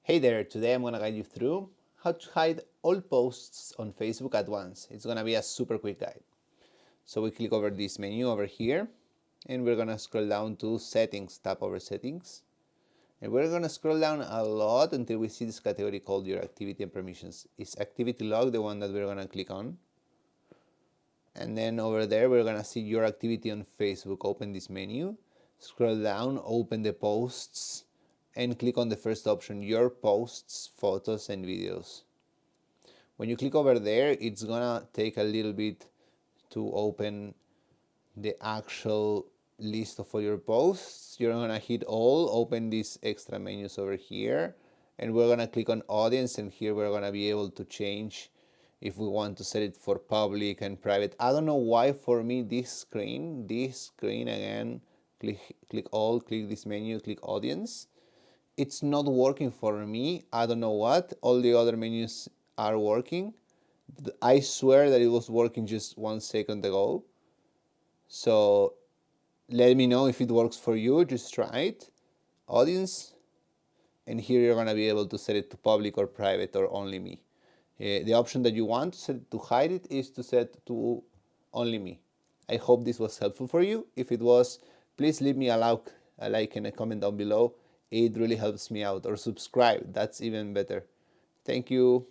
Hey there, today I'm gonna guide you through how to hide all posts on Facebook at once. It's gonna be a super quick guide. So we click over this menu over here and we're gonna scroll down to settings, tap over settings. And we're gonna scroll down a lot until we see this category called your activity and permissions. Is activity log the one that we're gonna click on? And then over there, we're gonna see your activity on Facebook. Open this menu, scroll down, open the posts, and click on the first option, your posts, photos, and videos. When you click over there, it's gonna take a little bit to open the actual list of all your posts. You're gonna hit all, open these extra menus over here, and we're gonna click on audience, and here we're gonna be able to change if we want to set it for public and private. I don't know why for me this screen again, click all, click this menu, click audience. It's not working for me. I don't know what. All the other menus are working. I swear that it was working just 1 second ago. So let me know if it works for you. Just try it. Audience. And here you're going to be able to set it to public or private or only me. The option that you want to set to hide it is to set to only me. I hope this was helpful for you. If it was, please leave me a like and a comment down below. It really helps me out. Or subscribe. That's even better. Thank you.